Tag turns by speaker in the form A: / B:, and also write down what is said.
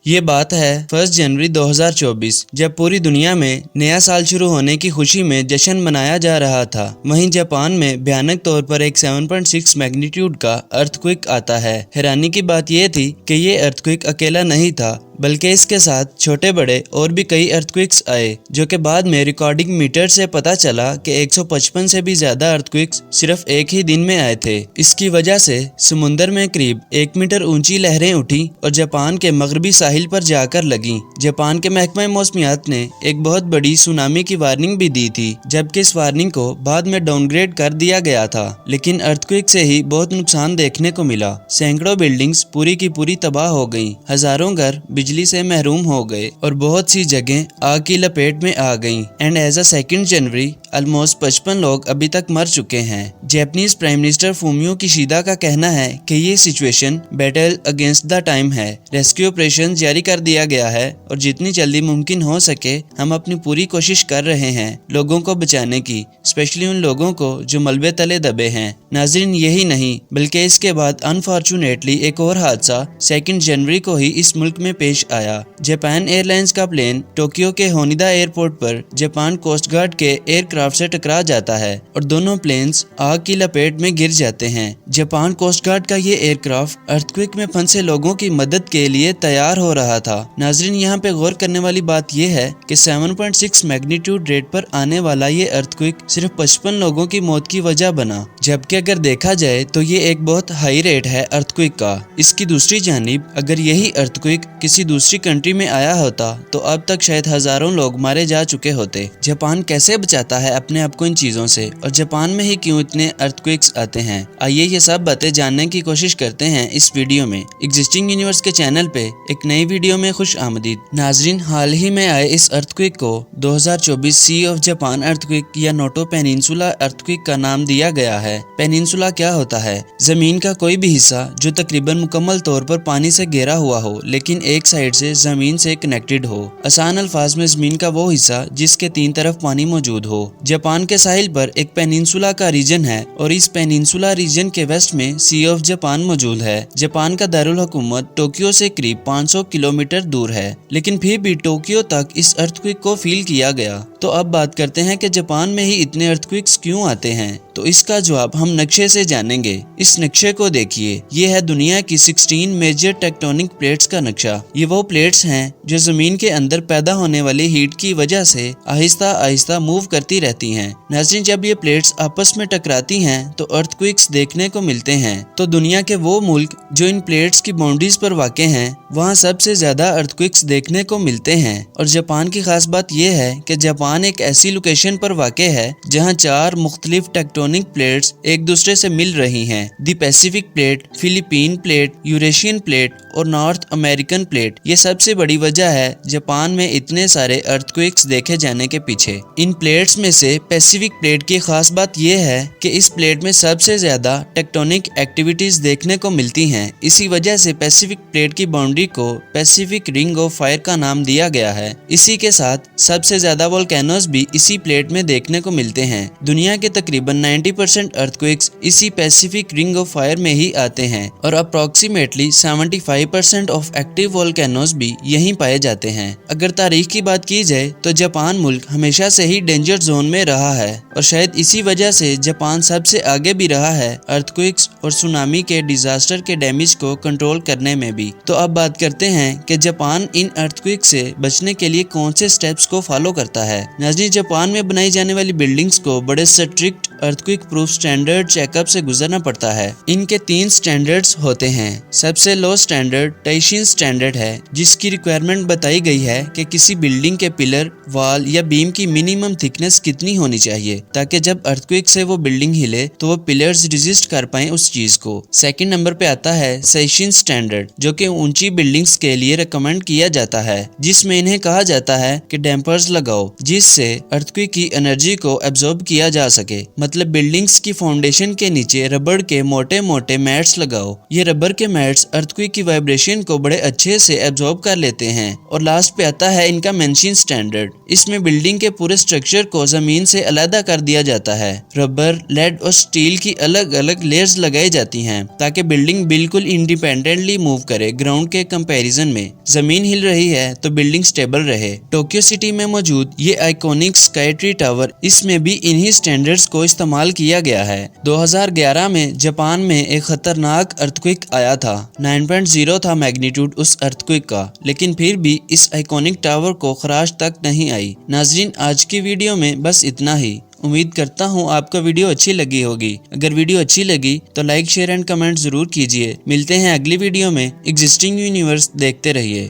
A: ये बात है 1 जनवरी 2024, जब पूरी दुनिया में नया साल शुरू होने की खुशी में जश्न मनाया जा रहा था। वहीं जापान में भयानक तौर पर एक 7.6 मैग्नीट्यूड का अर्थक्वेक आता है। हैरानी की बात यह थी कि ये अर्थक्वेक अकेला नहीं था, बल्कि इसके साथ छोटे बड़े और भी कई अर्थक्वेक्स आए, जो कि बाद में रिकॉर्डिंग मीटर से पता चला कि 155 से भी ज्यादा अर्थक्वेक्स सिर्फ एक ही दिन में आए थे। इसकी वजह से समुंदर में करीब 1 मीटर ऊंची लहरें उठी और जापान के मगरबी साहिल पर जाकर लगीं। जापान के महकमा मौसमियात ने एक बहुत बड़ी सुनामी की वार्निंग भी दी थी, जबकि इस वार्निंग को बाद में डाउनग्रेड कर दिया गया था। लेकिन अर्थक्वेक से ही बहुत नुकसान देखने को मिला। सैकड़ों बिल्डिंग्स पूरी की पूरी तबाह हो गईं, हजारों घर बिजली से महरूम हो गए और बहुत सी जगह आग की लपेट में आ गईं। And as a 2 January almost 55 लोग अभी तक मर चुके हैं। Japanese prime minister Fumio Kishida का कहना है कि ये situation battle against the time है। रेस्क्यू ऑपरेशन जारी कर दिया गया है और जितनी जल्दी मुमकिन हो सके हम अपनी पूरी कोशिश कर रहे हैं लोगों को बचाने की, स्पेशली उन लोगों को जो मलबे तले दबे हैं। नाज़रीन, यही नहीं बल्कि इसके बाद अनफॉर्चुनेटली एक और हादसा 2 जनवरी को ही इस मुल्क में पेश आया। जापान एयरलाइंस का प्लेन टोक्यो के होनिडा एयरपोर्ट पर जापान कोस्ट गार्ड के एयरक्राफ्ट से टकरा जाता है और दोनों प्लेन्स आग की लपेट में गिर जाते हैं। जापान कोस्ट गार्ड का ये एयरक्राफ्ट अर्थक्वेक में फंसे लोगों की मदद के लिए तैयार हो रहा था। नाज़रीन, यहाँ पे गौर करने वाली बात यह है कि 7.6 मैग्नीट्यूड रेट पर आने वाला ये अर्थक्वेक सिर्फ 55 लोगों की मौत की वजह बना, जबकि अगर देखा जाए तो ये एक बहुत हाई रेट है अर्थक्वेक का। इसकी दूसरी जानिब अगर यही अर्थक्वेक किसी दूसरी कंट्री में आया होता तो अब तक शायद हजारों लोग मारे जा चुके होते। जापान कैसे बचाता है अपने आप को इन चीजों से, और जापान में ही क्यों इतने अर्थक्वेक्स आते हैं? आइए ये सब बातें जानने की कोशिश करते हैं इस वीडियो में। एग्जिस्टिंग यूनिवर्स के चैनल पे एक नई वीडियो में खुश आमदीद। नाजरीन, हाल ही में आए इस अर्थक्वेक को 2024 सी ऑफ जापान अर्थक्वेक या नोटो पेनिनसुला अर्थक्वेक का नाम दिया गया है। पेनिनसुला क्या होता है? जमीन का कोई भी हिस्सा जो तकरीबन मुकम्मल तौर पर पानी से घेरा हुआ हो लेकिन एक साइड से जमीन से कनेक्टेड हो। आसान अल्फाज में जमीन का वो हिस्सा जिसके 3 तरफ पानी मौजूद हो। जापान के साहिल पर एक पेनिनसुला का रीजन है और इस पेनिनसुला रीजन के वेस्ट में सी ऑफ जापान मौजूद है। जापान का दारुल हुकूमत टोक्यो से करीब 500 किलोमीटर दूर है, लेकिन फिर भी टोक्यो तक इस अर्थक्वेक को फील किया गया। तो अब बात करते हैं कि जापान में ही इतने अर्थक्वेक्स क्यों आते हैं। तो इसका जवाब हम नक्शे से जानेंगे। इस नक्शे को देखिए, ये है दुनिया की 16 मेजर टेक्टोनिक प्लेट्स का नक्शा। ये वो प्लेट्स हैं जो जमीन के अंदर पैदा होने वाली हीट की वजह से आहिस्ता आहिस्ता मूव करती रहती हैं। नाज़रीन, जब ये प्लेट्स आपस में टकराती हैं तो अर्थक्वेक्स देखने को मिलते हैं। तो दुनिया के वो मुल्क जो इन प्लेट्स की बाउंड्रीज पर वाक़े हैं वहाँ सबसे ज्यादा अर्थक्वेक्स देखने को मिलते हैं। और जापान की खास बात यह है कि जापान एक ऐसी लोकेशन पर वाक़े है जहाँ 4 मुख्तलिफ टेक्टोनिक प्लेट्स एक दूसरे से मिल रही हैं। The Pacific plate, Philippine plate, Eurasian plate और नॉर्थ अमेरिकन प्लेट। ये सबसे बड़ी वजह है जापान में इतने सारे अर्थक्वेक्स देखे जाने के पीछे। इन प्लेट्स में से पैसिफिक प्लेट की खास बात यह है कि इस प्लेट में सबसे ज्यादा टेक्टोनिक एक्टिविटीज देखने को मिलती हैं। इसी वजह से पैसिफिक प्लेट की बाउंड्री को पैसिफिक रिंग ऑफ फायर का नाम दिया गया है। इसी के साथ सबसे ज्यादा वोल्केनोज भी इसी प्लेट में देखने को मिलते हैं। दुनिया के तकरीबन 90% अर्थक्वेक्स इसी पैसिफिक रिंग ऑफ फायर में ही आते हैं और अप्रोक्सीमेटली 75% ऑफ एक्टिव वोल्केनोज भी यहीं पाए जाते हैं। अगर तारीख की बात की जाए तो जापान मुल्क हमेशा से ही डेंजर जोन में रहा है और शायद इसी वजह से जापान सबसे आगे भी रहा है अर्थक्वेक्स और सुनामी के डिजास्टर के डैमेज को कंट्रोल करने में भी। तो अब बात करते हैं कि जापान इन अर्थक्वेक से बचने के लिए कौन से स्टेप्स को फॉलो करता है। नाज़रीन, जापान में बनाई जाने वाली बिल्डिंग्स को बड़े strict earthquake proof standard checkup से गुजरना पड़ता है। इनके 3 स्टैंडर्ड्स होते हैं। सबसे लो स्टैंडर्ड टाइशिन स्टैंडर्ड है, जिसकी रिक्वायरमेंट बताई गई है कि किसी बिल्डिंग के पिलर, वॉल या बीम की मिनिमम थिकनेस कितनी होनी चाहिए ताकि जब अर्थक्वेक से वो बिल्डिंग हिले तो वो पिलर्स रेजिस्ट कर पाए उस चीज को। सेकंड नंबर पे आता है सेशिन स्टैंडर्ड, जो कि ऊंची बिल्डिंग्स के लिए रिकमेंड किया जाता है, जिसमें इन्हें कहा जाता है कि डैम्पर्स लगाओ जिससे अर्थक्वेक की एनर्जी को एब्जॉर्ब किया जा सके। मतलब बिल्डिंग्स की फाउंडेशन के नीचे रबड़ के मोटे मोटे मैट्स लगाओ। ये रबर के मैट्स अर्थक्वेक की वाइब्रेशन को बड़े अच्छे से एब्जॉर्ब कर लेते हैं। और लास्ट पे आता है इनका मेंशन स्टैंडर्ड। इसमें बिल्डिंग के पूरे स्ट्रक्चर को जमीन से अलग कर दिया जाता है। रबर, लेड और स्टील की अलग अलग लेयर्स लगाई जाती हैं ताकि बिल्डिंग बिल्कुल इंडिपेंडेंटली मूव करे। ग्राउंड के कंपैरिजन में जमीन हिल रही है तो बिल्डिंग स्टेबल रहे। टोक्यो सिटी में मौजूद ये आइकॉनिक स्काई ट्री टावर, इसमें भी इन्हीं स्टैंडर्ड्स को इस्तेमाल किया गया है। 2011 में जापान में एक खतरनाक अर्थक्वेक आया था। 9.0 था मैग्नीट्यूड उस अर्थक्वेक का, लेकिन फिर भी इस आइकॉनिक टावर को खराश तक नहीं आई। नाजरीन, आज की वीडियो में बस इतना ही। उम्मीद करता हूँ आपको वीडियो अच्छी लगी होगी। अगर वीडियो अच्छी लगी तो लाइक, शेयर एंड कमेंट जरूर कीजिए। मिलते हैं अगली वीडियो में। एग्जिस्टिंग यूनिवर्स देखते रहिए।